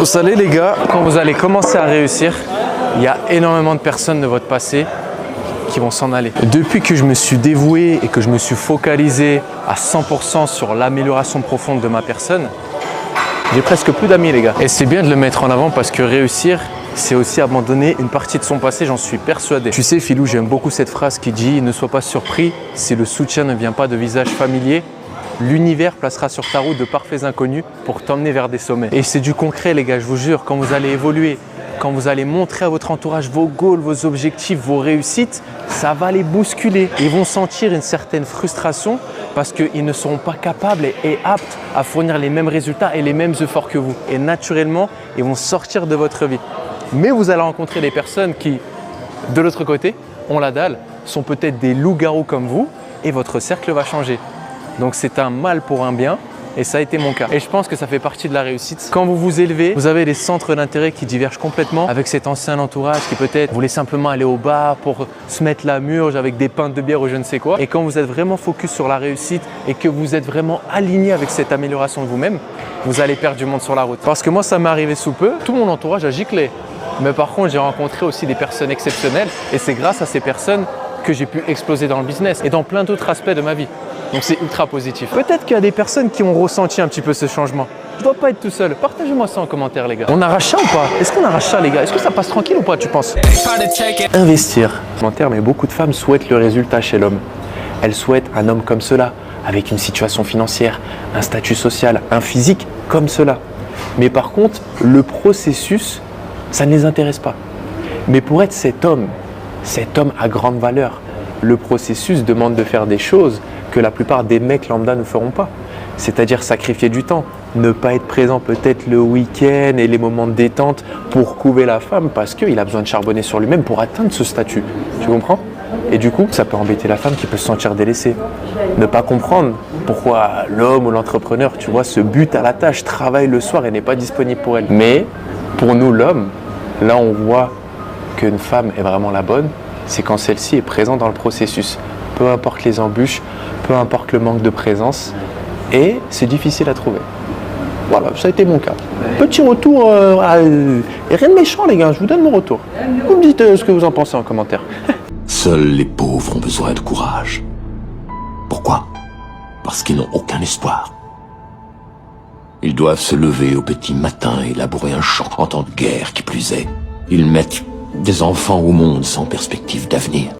Vous savez les gars, quand vous allez commencer à réussir, il y a énormément de personnes de votre passé qui vont s'en aller. Depuis que je me suis dévoué et que je me suis focalisé à 100% sur l'amélioration profonde de ma personne, j'ai presque plus d'amis les gars. Et c'est bien de le mettre en avant parce que réussir, c'est aussi abandonner une partie de son passé, j'en suis persuadé. Tu sais Philou, j'aime beaucoup cette phrase qui dit « Ne sois pas surpris si le soutien ne vient pas de visages familiers. L'univers placera sur ta route de parfaits inconnus pour t'emmener vers des sommets. » Et c'est du concret les gars, je vous jure, quand vous allez évoluer, quand vous allez montrer à votre entourage vos goals, vos objectifs, vos réussites, ça va les bousculer. Ils vont sentir une certaine frustration parce qu'ils ne seront pas capables et aptes à fournir les mêmes résultats et les mêmes efforts que vous. Et naturellement, ils vont sortir de votre vie. Mais vous allez rencontrer des personnes qui, de l'autre côté, ont la dalle, sont peut-être des loups-garous comme vous et votre cercle va changer. Donc c'est un mal pour un bien et ça a été mon cas. Et je pense que ça fait partie de la réussite. Quand vous vous élevez, vous avez des centres d'intérêt qui divergent complètement avec cet ancien entourage qui peut-être voulait simplement aller au bar pour se mettre la murge avec des pintes de bière ou je ne sais quoi. Et quand vous êtes vraiment focus sur la réussite et que vous êtes vraiment aligné avec cette amélioration de vous-même, vous allez perdre du monde sur la route. Parce que moi, ça m'est arrivé sous peu, tout mon entourage a giclé. Mais par contre, j'ai rencontré aussi des personnes exceptionnelles et c'est grâce à ces personnes que j'ai pu exploser dans le business et dans plein d'autres aspects de ma vie. Donc c'est ultra positif. Peut-être qu'il y a des personnes qui ont ressenti un petit peu ce changement. Je dois pas être tout seul. Partagez-moi ça en commentaire les gars. On arrache ça ou pas? Est-ce qu'on arrache ça les gars? Est-ce que ça passe tranquille ou pas tu penses? Investir. En termes, mais beaucoup de femmes souhaitent le résultat chez l'homme. Elles souhaitent un homme comme cela, avec une situation financière, un statut social, un physique comme cela. Mais par contre, le processus, ça ne les intéresse pas. Mais pour être cet homme à grande valeur, le processus demande de faire des choses que la plupart des mecs lambda ne feront pas. C'est-à-dire sacrifier du temps, ne pas être présent peut-être le week-end et les moments de détente pour couver la femme parce qu'il a besoin de charbonner sur lui-même pour atteindre ce statut. Tu comprends? Et du coup, ça peut embêter la femme qui peut se sentir délaissée. Ne pas comprendre pourquoi l'homme ou l'entrepreneur, tu vois, se bute à la tâche, travaille le soir et n'est pas disponible pour elle. Mais pour nous, l'homme, là on voit qu'une femme est vraiment la bonne, c'est quand celle-ci est présente dans le processus. Peu importe les embûches, peu importe le manque de présence, et c'est difficile à trouver. Voilà, ça a été mon cas. Petit retour, et rien de méchant les gars, je vous donne mon retour. Vous me dites ce que vous en pensez en commentaire. Seuls les pauvres ont besoin de courage. Pourquoi? Parce qu'ils n'ont aucun espoir. Ils doivent se lever au petit matin et labourer un champ en temps de guerre qui plus est. Ils mettent des enfants au monde sans perspective d'avenir.